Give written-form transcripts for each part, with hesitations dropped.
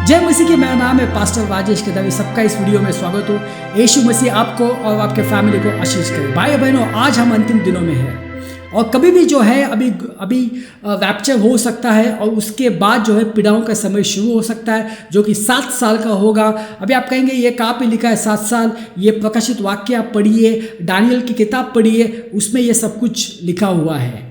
जय मसीह की, मेरा नाम है पास्टर राजेश केदावी। सबका इस वीडियो में स्वागत हो। यीशु मसीह आपको और आपके फैमिली को आशीष करे। भाई बहनों, आज हम अंतिम दिनों में हैं और कभी भी जो है अभी रैप्चर हो सकता है और उसके बाद जो है पीड़ाओं का समय शुरू हो सकता है, जो कि 7 साल का होगा। अभी आप कहेंगे ये कहाँ पे लिखा है 7 साल? ये प्रकाशित वाक्य आप पढ़िए, दानियल की किताब पढ़िए, उसमें ये सब कुछ लिखा हुआ है।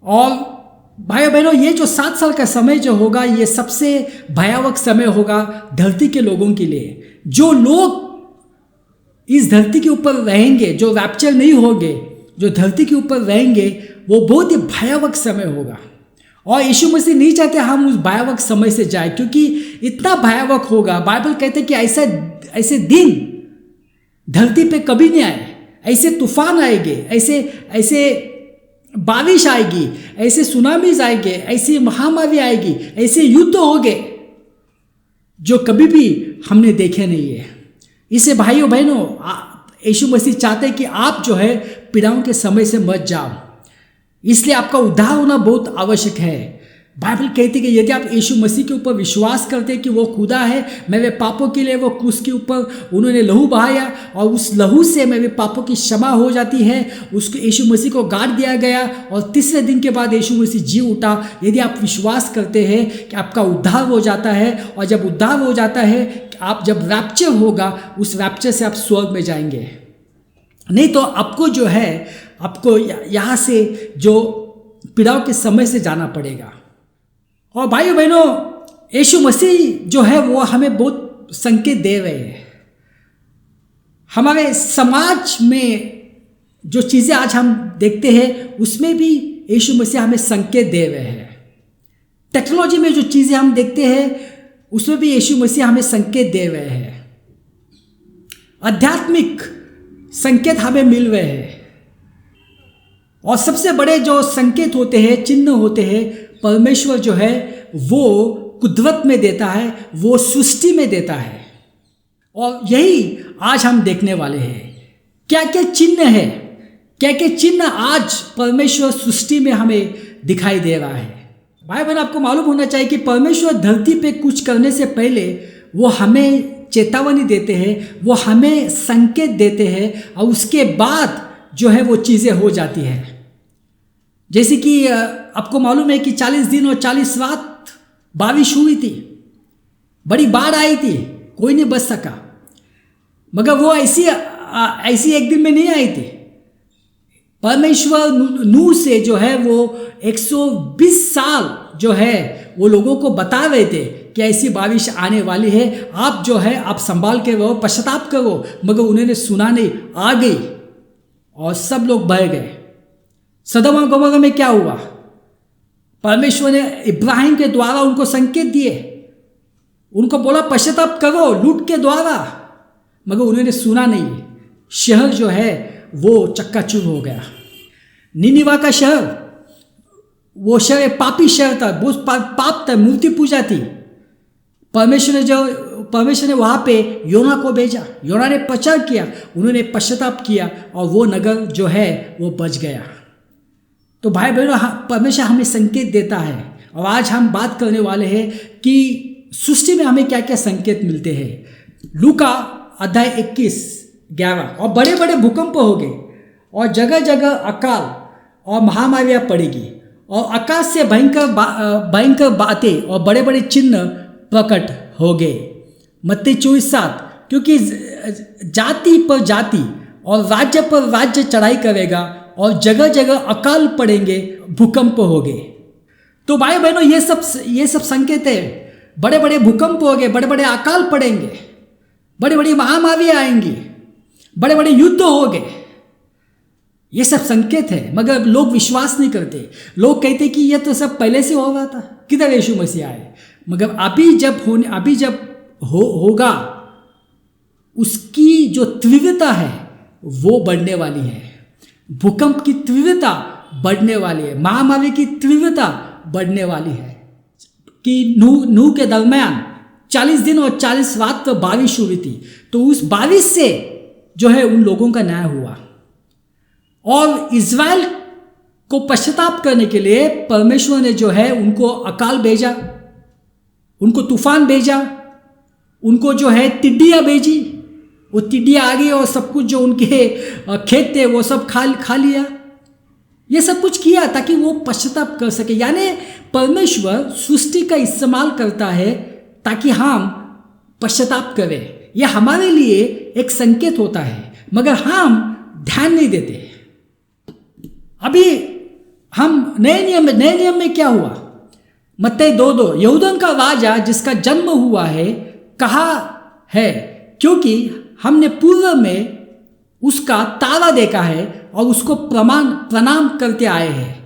और भाई बहनों, ये जो 7 साल का समय जो होगा, ये सबसे भयावह समय होगा धरती के लोगों के लिए। जो लोग इस धरती के ऊपर रहेंगे, जो रैप्चर नहीं होंगे, जो धरती के ऊपर रहेंगे, वो बहुत ही भयावह समय होगा। और यीशु मसीह नहीं चाहते हम उस भयावह समय से जाए, क्योंकि इतना भयावह होगा। बाइबल कहते हैं कि ऐसे दिन धरती पे कभी नहीं आए। ऐसे तूफान आएंगे, ऐसे बारिश आएगी, ऐसे सुनामीज आएंगे, ऐसी महामारी आएगी, ऐसे युद्ध होंगे जो कभी भी हमने देखे नहीं है। इसे भाइयों बहनों, यीशु मसीह चाहते हैं कि आप जो है पीड़ाओं के समय से मत जाओ। इसलिए आपका उद्धार होना बहुत आवश्यक है। बाइबल कहती है कि यदि आप यीशु मसीह के ऊपर विश्वास करते हैं कि वो खुदा है, मेरे पापों के लिए वो क्रूस के ऊपर उन्होंने लहू बहाया और उस लहू से मेरे पापों की क्षमा हो जाती है, उसको यीशु मसीह को गाड़ दिया गया और तीसरे दिन के बाद यीशु मसीह जी उठा। यदि आप विश्वास करते हैं कि आपका उद्धार हो जाता है, और जब उद्धार हो जाता है, आप जब रैप्चर होगा, उस रैप्चर से आप स्वर्ग में जाएंगे। नहीं तो आपको जो है आपको यहाँ से जो पीड़ाओं के समय से जाना पड़ेगा। और भाइयों बहनों, यीशु मसीह जो है वो हमें बहुत संकेत दे रहे हैं। हमारे समाज में जो चीज़ें आज हम देखते हैं, उसमें भी यीशु मसीह हमें संकेत दे रहे हैं। टेक्नोलॉजी में जो चीज़ें हम देखते हैं, उसमें भी यीशु मसीह हमें संकेत दे रहे हैं। आध्यात्मिक संकेत हमें मिल रहे हैं। और सबसे बड़े जो संकेत होते हैं, चिन्ह होते हैं, परमेश्वर जो है वो कुदरत में देता है, वो सृष्टि में देता है। और यही आज हम देखने वाले हैं। क्या क्या चिन्ह है, क्या क्या चिन्ह आज परमेश्वर सृष्टि में हमें दिखाई दे रहा है। भाई बहन, आपको मालूम होना चाहिए कि परमेश्वर धरती पे कुछ करने से पहले वो हमें चेतावनी देते हैं, वो हमें संकेत देते हैं, और उसके बाद जो है वो चीज़ें हो जाती है। जैसे कि आपको मालूम है कि 40 दिन और 40 रात बारिश हुई थी, बड़ी बाढ़ आई थी, कोई नहीं बच सका। मगर वो ऐसी एक दिन में नहीं आई थी। परमेश्वर नूह से जो है वो 120 साल जो है वो लोगों को बता रहे थे कि ऐसी बारिश आने वाली है, आप जो है आप संभाल के रहो, पश्चाताप करो। मगर उन्होंने सुना नहीं, आ गई और सब लोग बह गए। सदोम और गोमोरा में क्या हुआ? परमेश्वर ने इब्राहिम के द्वारा उनको संकेत दिए, उनको बोला पश्चाताप करो लूट के द्वारा, मगर उन्होंने सुना नहीं। शहर जो है वो चक्काचूर हो गया। निनिवा का शहर, वो शहर एक पापी शहर था, बहुत पाप था, मूर्ति पूजा थी। परमेश्वर ने वहाँ पे योना को भेजा। योना ने प्रचार किया, उन्होंने पश्चाताप किया और वो नगर जो है वो बच गया। तो भाई बहनों, परमेश्वर हमें संकेत देता है। और आज हम बात करने वाले हैं कि सृष्टि में हमें क्या क्या संकेत मिलते हैं। लूका अध्याय 21-11। और बड़े बड़े भूकंप होंगे और जगह जगह अकाल और महामारियाँ पड़ेगी, और आकाश से भयंकर बातें और बड़े बड़े चिन्ह प्रकट होंगे। मत्ती 24:7। क्योंकि जाति पर जाति और राज्य पर राज्य चढ़ाई करेगा और जगह जगह अकाल पड़ेंगे, भूकंप होंगे। तो भाई बहनों, ये सब संकेत है। बड़े बड़े भूकंप होंगे, बड़े बड़े अकाल पड़ेंगे, बड़ी बड़ी महामारी आएंगी, बड़े बड़े युद्ध होंगे। ये सब संकेत है, मगर लोग विश्वास नहीं करते। लोग कहते कि ये तो सब पहले से हो रहा था, किधर यीशु मसीह आए। मगर अभी जब होगा, उसकी जो तीव्रता है वो बढ़ने वाली है। भूकंप की तीव्रता बढ़ने वाली है, महामारी की तीव्रता बढ़ने वाली है। कि नूह के दरमियान 40 दिन और 40 रात तो बारिश हुई थी, तो उस बारिश से जो है उन लोगों का न्याय हुआ। और इज़राइल को पश्चाताप करने के लिए परमेश्वर ने जो है उनको अकाल भेजा, उनको तूफान भेजा, उनको जो है टिड्डियाँ भेजी, वो टिड्डियाँ आ गई और सब कुछ जो उनके खेत थे वो सब खा लिया। ये सब कुछ किया ताकि वो पश्चाताप कर सके। यानी परमेश्वर सृष्टि का इस्तेमाल करता है ताकि हम पश्चाताप करें। यह हमारे लिए एक संकेत होता है, मगर हम ध्यान नहीं देते। अभी हम नए नियम में क्या हुआ? मत्ती 2:2 यहूदन का राजा जिसका जन्म हुआ है कहा है, क्योंकि हमने पूर्व में उसका तारा देखा है और उसको प्रणाम करते आए हैं।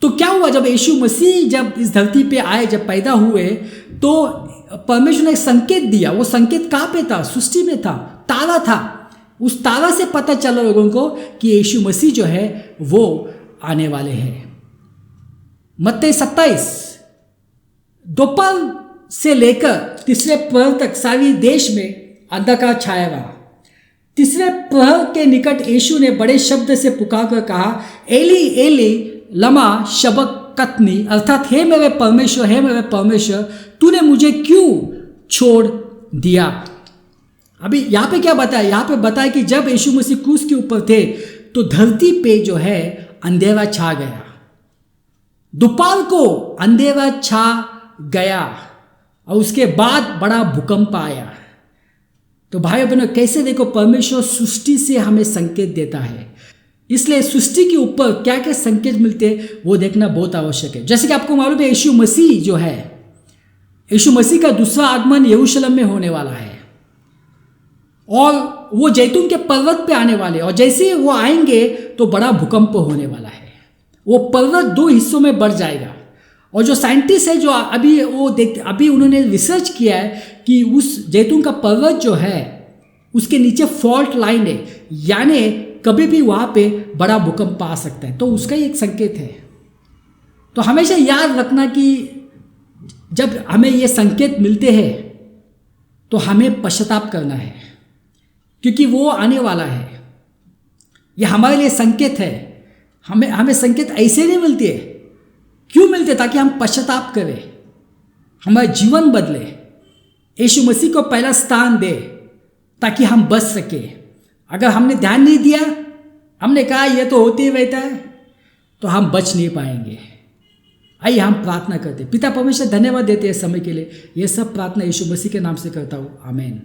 तो क्या हुआ? जब यीशु मसीह जब इस धरती पे आए, जब पैदा हुए, तो परमेश्वर ने एक संकेत दिया। वो संकेत कहाँ पे था? सृष्टि में था, तारा था। उस तारा से पता चला लोगों को कि यीशु मसीह जो है वो आने वाले हैं। मत्ती 27 दोपहर से लेकर तीसरे प्रहर तक सारी देश में अंधकार छाया रहा। तीसरे प्रहर के निकट यीशु ने बड़े शब्द से पुकार कर कहा, एली एली लमा शबक्तनी, अर्थात हे मेरे परमेश्वर, तूने मुझे क्यों छोड़ दिया। अभी यहाँ पे क्या बताया? यहाँ पे बताया कि जब यीशु मसीह क्रूस के ऊपर थे तो धरती पे जो है अंधेरा छा गया। दोपहर को अंधेरा छा गया और उसके बाद बड़ा भूकंप आया। तो भाई बहनों, कैसे देखो परमेश्वर सृष्टि से हमें संकेत देता है। इसलिए सृष्टि के ऊपर क्या क्या संकेत मिलते हैं वो देखना बहुत आवश्यक है। जैसे कि आपको मालूम है यीशु मसीह जो है, यीशु मसीह का दूसरा आगमन यरूशलेम में होने वाला है और वो जैतून के पर्वत पे आने वाले, और जैसे वो आएंगे तो बड़ा भूकंप होने वाला है। वो पर्वत 2 हिस्सों में बढ़ जाएगा। और जो साइंटिस्ट है जो अभी उन्होंने रिसर्च किया है कि उस जैतून का पर्वत जो है उसके नीचे फॉल्ट लाइन है, यानी कभी भी वहाँ पे बड़ा भूकंप आ सकता है। तो उसका ही एक संकेत है। तो हमेशा याद रखना कि जब हमें ये संकेत मिलते हैं तो हमें पश्चाताप करना है, क्योंकि वो आने वाला है। ये हमारे लिए संकेत है। हमें संकेत ऐसे नहीं मिलते है। क्यों मिलते? ताकि हम पश्चाताप करें, हमारा जीवन बदले, यीशु मसीह को पहला स्थान दे ताकि हम बच सके। अगर हमने ध्यान नहीं दिया, हमने कहा ये तो होते ही रहता है, तो हम बच नहीं पाएंगे। आइए हम प्रार्थना करते। पिता परमेश्वर, धन्यवाद देते हैं समय के लिए। ये सब प्रार्थना यीशु मसीह के नाम से करता हूँ, आमीन।